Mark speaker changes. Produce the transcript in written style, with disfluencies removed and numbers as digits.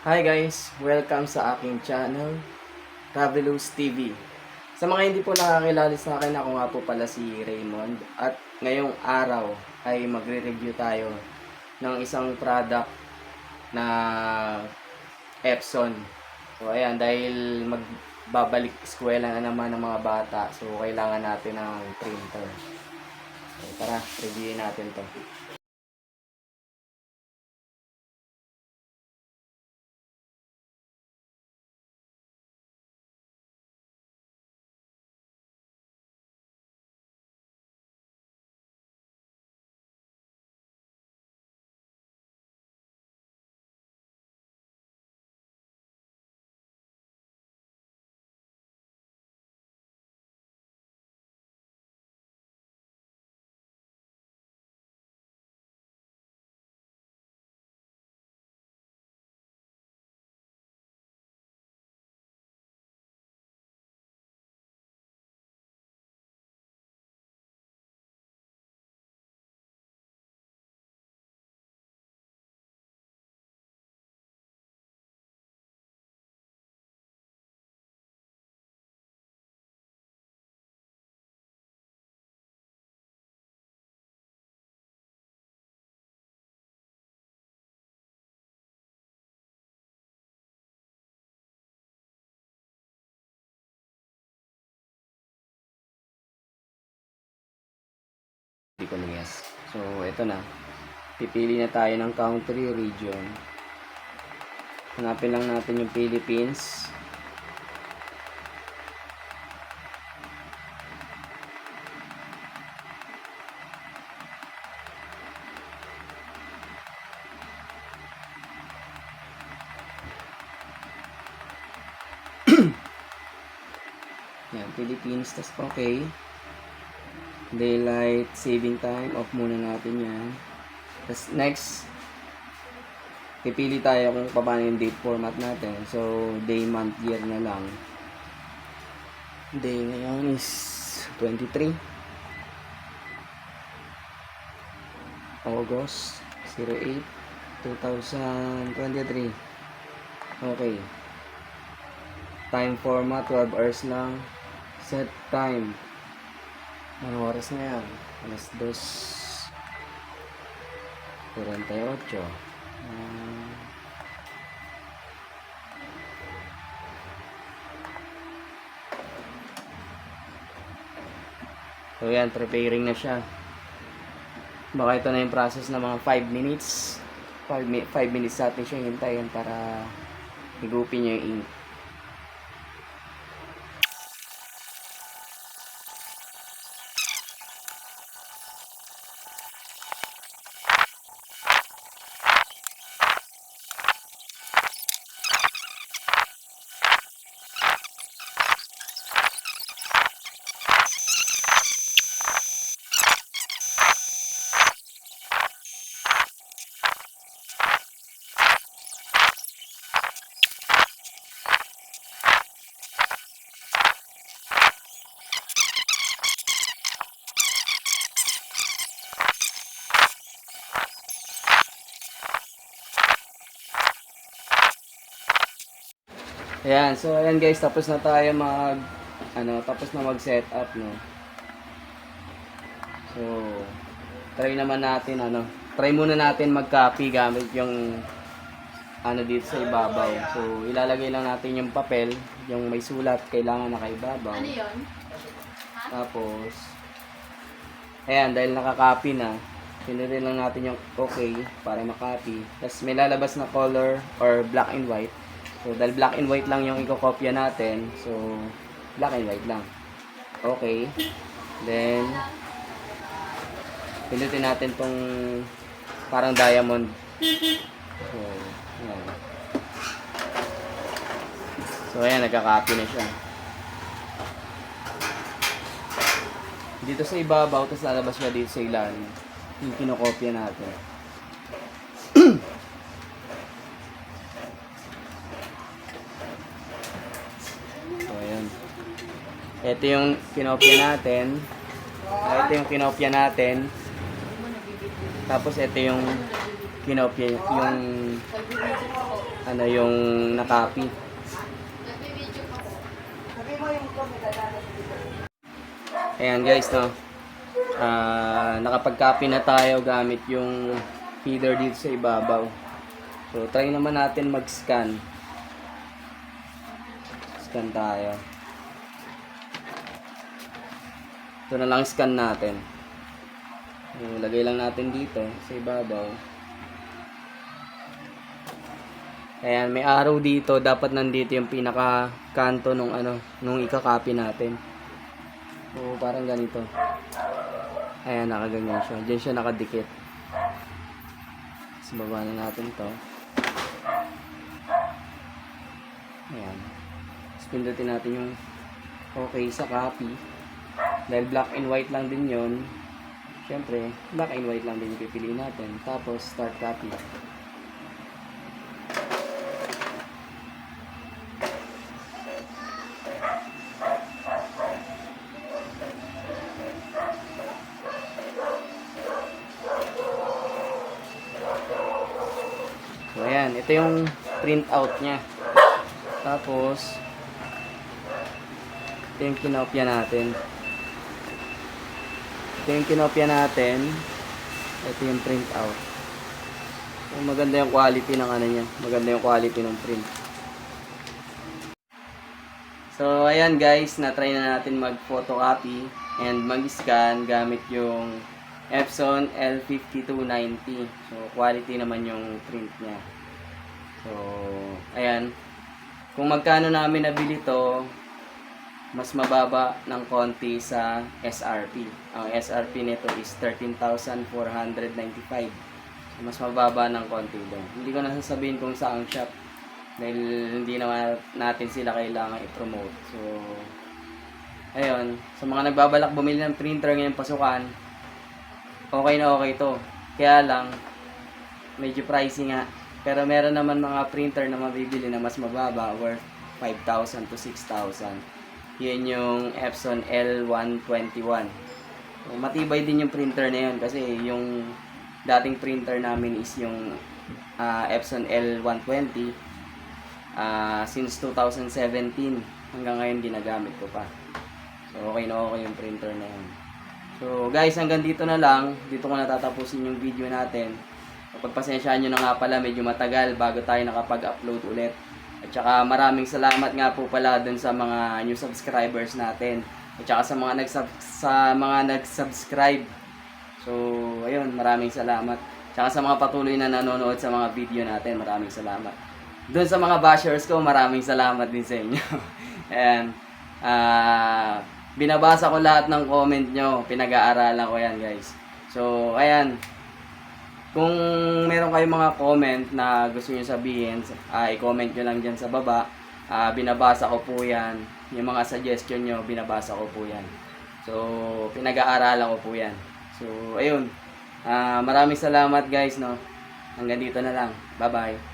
Speaker 1: Hi guys! Welcome sa aking channel, Travelous TV. Sa mga hindi po nakakilala sa akin, ako nga po pala si Raymond. At ngayong araw ay magre-review tayo ng isang product na Epson. So ayan, dahil magbabalik eskwela na naman ng mga bata, so kailangan natin ng printer. So tara, reviewin natin to. Hindi ko yes. So ito na. Pipili na tayo ng country region. Hanapin lang natin yung Philippines. Yan, Philippines. Tas okay. Daylight saving time. Off muna natin yan. Tas next, pipili tayo kung paano yung date format natin. So, day, month, year na lang. Day ngayon is 23 August 08 2023. Okay. Time format 12 hours lang. Set time. Anong oras na yan? Alas 2:48. So yan, preparing na siya. Baka ito na yung process na mga 5 minutes. 5 minutes natin siya hintayin para higupin niya yung ink. Ayan, so ayan guys, tapos na tayo tapos na mag-setup, no. So, try naman natin try muna natin mag-copy gamit yung dito sa ibabaw. So, ilalagay lang natin yung papel, yung may sulat kailangan nakaibabaw.
Speaker 2: Ano 'yon?
Speaker 1: Tapos ayan, dahil nakaka-copy na, pinili lang natin yung okay para makopy. Tapos may lalabas na color or black and white. So, dahil black and white lang yung i-copy natin, so, black and white lang. Okay. Then, pinutin natin tong parang diamond. So, ayan. So, ayan, nagka-copy na siya. Dito sa ibabaw, tapos lalabas siya dito sa ilalim. Yung kinokopya natin. Ito yung kinopya natin. Ito yung kinopya natin. Tapos ito yung kinopya, yung ano yung nakopy. Ayan guys, no. Nakapag-copy na tayo gamit yung header dito sa ibabaw. So, try naman natin mag-scan. Scan tayo. Ito na lang scan natin. So, lagay lang natin dito sa ibabaw. Ayan, may arrow dito. Dapat nandito yung pinaka-kanto nung ika-copy natin. So, parang ganito. Ayan, nakaganyan siya. Diyan siya nakadikit. So, baba na natin to. Ayan. Tapos, pindutin natin yung okay sa copy. Dahil black and white lang din yon. Siyempre, black and white lang din yung pipiliin natin. Tapos, start copy. So, ayan. Ito yung print out nya. Tapos, ito yung kinopya natin. Ito yung print out. So, maganda yung quality ng niya. Maganda yung quality ng print. So, ayan guys. Na-try na natin mag-photocopy and mag-scan gamit yung Epson L5290. So, quality naman yung print niya. So, ayan. Kung magkano namin nabili to, mas mababa ng konti sa SRP. Ang SRP nito is 13,495. So, mas mababa ng konti doon. Hindi ko na sasabihin kung saan shop dahil hindi naman natin sila kailangan i-promote. So, ayun. Sa mga nagbabalak bumili ng printer ngayong pasukan, okay na okay to. Kaya lang, medyo pricey nga. Pero meron naman mga printer na mabibili na mas mababa, worth 5,000 to 6,000. Yan yung Epson L121. So, matibay din yung printer na yun kasi yung dating printer namin is yung Epson L120. Since 2017 hanggang ngayon ginagamit ko pa. So, okay na okay yung printer na yun. So guys, hanggang dito na lang. Dito ko natatapusin yung video natin. Pagpasensyahan nyo na nga pala, medyo matagal bago tayo nakapag-upload ulit. At saka maraming salamat nga po pala dun sa mga new subscribers natin. At saka sa mga nag-subscribe. So ayun, maraming salamat. At saka sa mga patuloy na nanonood sa mga video natin, maraming salamat. Dun sa mga bashers ko, maraming salamat din sa inyo. And binabasa ko lahat ng comment nyo. Pinag-aaralan ko yan guys. So, ayan. Kung meron kayong mga comment na gusto nyo sabihin, i-comment nyo lang dyan sa baba. Binabasa ko po yan. Yung mga suggestion nyo, binabasa ko po yan. So, pinag-aaralan ko po yan. So, ayun. Maraming salamat guys, no. Hanggang dito na lang. Bye-bye.